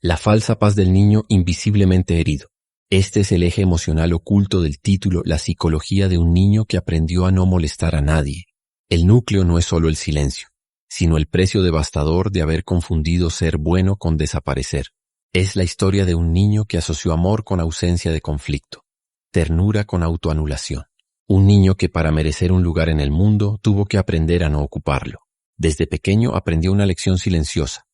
La falsa paz del niño invisiblemente herido. Este es el eje emocional oculto del título La psicología de un niño que aprendió a no molestar a nadie. El núcleo no es solo el silencio, sino el precio devastador de haber confundido ser bueno con desaparecer. Es la historia de un niño que asoció amor con ausencia de conflicto, ternura con autoanulación. Un niño que para merecer un lugar en el mundo tuvo que aprender a no ocuparlo. Desde pequeño aprendió una lección silenciosa.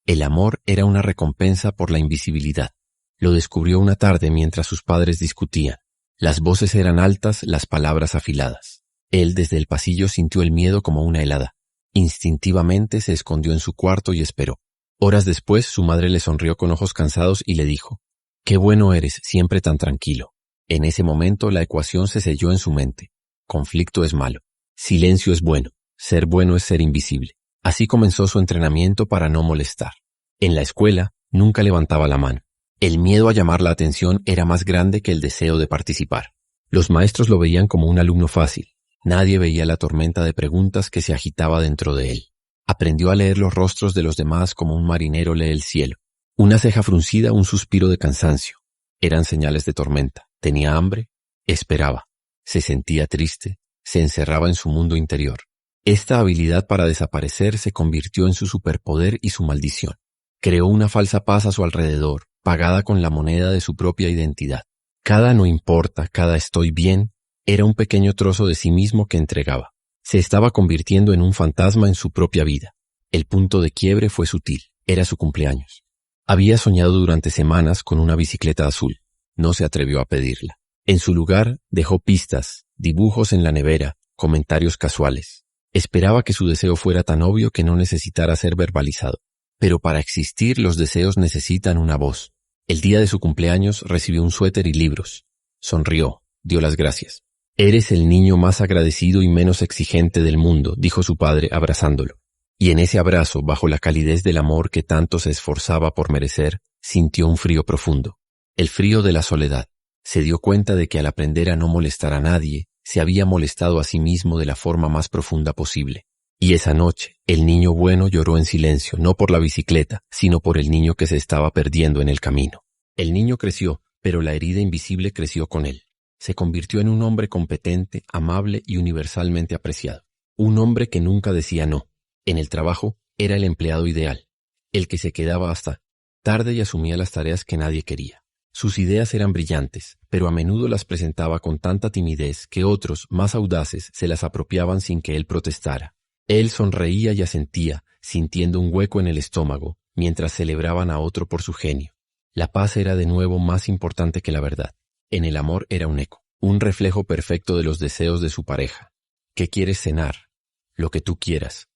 El amor era una recompensa por la invisibilidad. Lo descubrió una tarde mientras sus padres discutían. Las voces eran altas, las palabras afiladas. Él desde el pasillo sintió el miedo como una helada. Instintivamente se escondió en su cuarto y esperó. Horas después su madre le sonrió con ojos cansados y le dijo: «Qué bueno eres, siempre tan tranquilo». En ese momento la ecuación se selló en su mente. Conflicto es malo. Silencio es bueno. Ser bueno es ser invisible. Así comenzó su entrenamiento para no molestar. En la escuela nunca levantaba la mano. El miedo a llamar la atención era más grande que el deseo de participar. Los maestros lo veían como un alumno fácil. Nadie veía la tormenta de preguntas que se agitaba dentro de él. Aprendió a leer los rostros de los demás como un marinero lee el cielo. Una ceja fruncida, un suspiro de cansancio. Eran señales de tormenta. Tenía hambre, esperaba. Se sentía triste, se encerraba en su mundo interior. Esta habilidad para desaparecer se convirtió en su superpoder y su maldición. Creó una falsa paz a su alrededor, pagada con la moneda de su propia identidad. Cada no importa, cada estoy bien, era un pequeño trozo de sí mismo que entregaba. Se estaba convirtiendo en un fantasma en su propia vida. El punto de quiebre fue sutil. Era su cumpleaños. Había soñado durante semanas con una bicicleta azul. No se atrevió a pedirla. En su lugar, dejó pistas, dibujos en la nevera, comentarios casuales. Esperaba que su deseo fuera tan obvio que no necesitara ser verbalizado. Pero para existir, los deseos necesitan una voz. El día de su cumpleaños recibió un suéter y libros. Sonrió, dio las gracias. «Eres el niño más agradecido y menos exigente del mundo», dijo su padre abrazándolo. Y en ese abrazo, bajo la calidez del amor que tanto se esforzaba por merecer, sintió un frío profundo. El frío de la soledad. Se dio cuenta de que al aprender a no molestar a nadie, se había molestado a sí mismo de la forma más profunda posible. Y esa noche, el niño bueno lloró en silencio, no por la bicicleta, sino por el niño que se estaba perdiendo en el camino. El niño creció, pero la herida invisible creció con él. Se convirtió en un hombre competente, amable y universalmente apreciado. Un hombre que nunca decía no. En el trabajo, era el empleado ideal, el que se quedaba hasta tarde y asumía las tareas que nadie quería. Sus ideas eran brillantes, pero a menudo las presentaba con tanta timidez que otros, más audaces, se las apropiaban sin que él protestara. Él sonreía y asentía, sintiendo un hueco en el estómago, mientras celebraban a otro por su genio. La paz era de nuevo más importante que la verdad. En el amor era un eco, un reflejo perfecto de los deseos de su pareja. ¿Qué quieres cenar? Lo que tú quieras.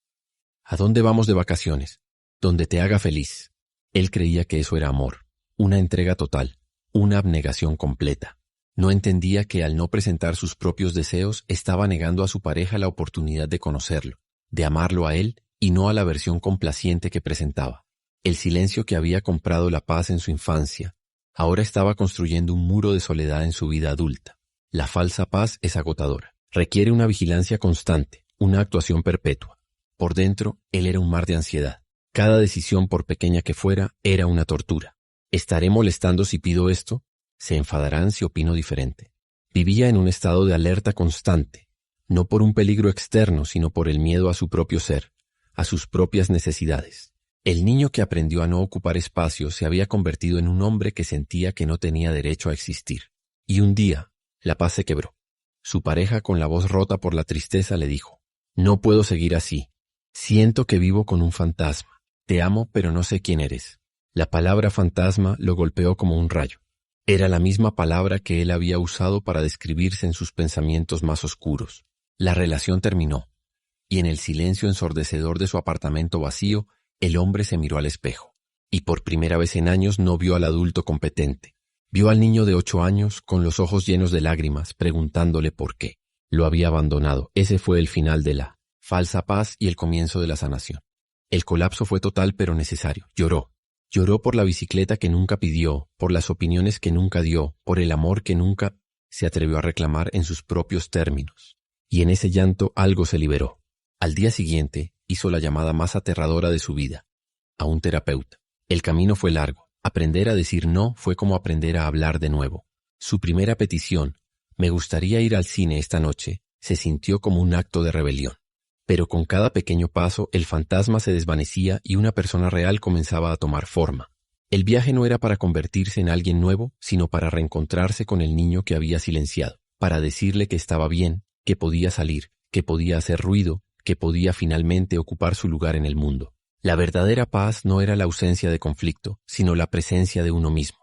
¿A dónde vamos de vacaciones? Donde te haga feliz. Él creía que eso era amor, una entrega total, una abnegación completa. No entendía que al no presentar sus propios deseos estaba negando a su pareja la oportunidad de conocerlo, de amarlo a él y no a la versión complaciente que presentaba. El silencio que había comprado la paz en su infancia, ahora estaba construyendo un muro de soledad en su vida adulta. La falsa paz es agotadora. Requiere una vigilancia constante, una actuación perpetua. Por dentro, él era un mar de ansiedad. Cada decisión, por pequeña que fuera, era una tortura. ¿Estaré molestando si pido esto? ¿Se enfadarán si opino diferente? Vivía en un estado de alerta constante, no por un peligro externo, sino por el miedo a su propio ser, a sus propias necesidades. El niño que aprendió a no ocupar espacio se había convertido en un hombre que sentía que no tenía derecho a existir. Y un día, la paz se quebró. Su pareja, con la voz rota por la tristeza, le dijo: «No puedo seguir así. Siento que vivo con un fantasma. Te amo, pero no sé quién eres». La palabra fantasma lo golpeó como un rayo. Era la misma palabra que él había usado para describirse en sus pensamientos más oscuros. La relación terminó, y en el silencio ensordecedor de su apartamento vacío, el hombre se miró al espejo. Y por primera vez en años no vio al adulto competente. Vio al niño de 8 años con los ojos llenos de lágrimas, preguntándole por qué. Lo había abandonado. Ese fue el final de la falsa paz y el comienzo de la sanación. El colapso fue total pero necesario. Lloró. Lloró por la bicicleta que nunca pidió, por las opiniones que nunca dio, por el amor que nunca se atrevió a reclamar en sus propios términos. Y en ese llanto algo se liberó. Al día siguiente hizo la llamada más aterradora de su vida, a un terapeuta. El camino fue largo, Aprender a decir no fue como aprender a hablar de nuevo. Su primera petición, me gustaría ir al cine esta noche, se sintió como un acto de rebelión. Pero con cada pequeño paso el fantasma se desvanecía y una persona real comenzaba a tomar forma. El viaje no era para convertirse en alguien nuevo, sino para reencontrarse con el niño que había silenciado, para decirle que estaba bien, que podía salir, que podía hacer ruido, que podía finalmente ocupar su lugar en el mundo. La verdadera paz no era la ausencia de conflicto, sino la presencia de uno mismo.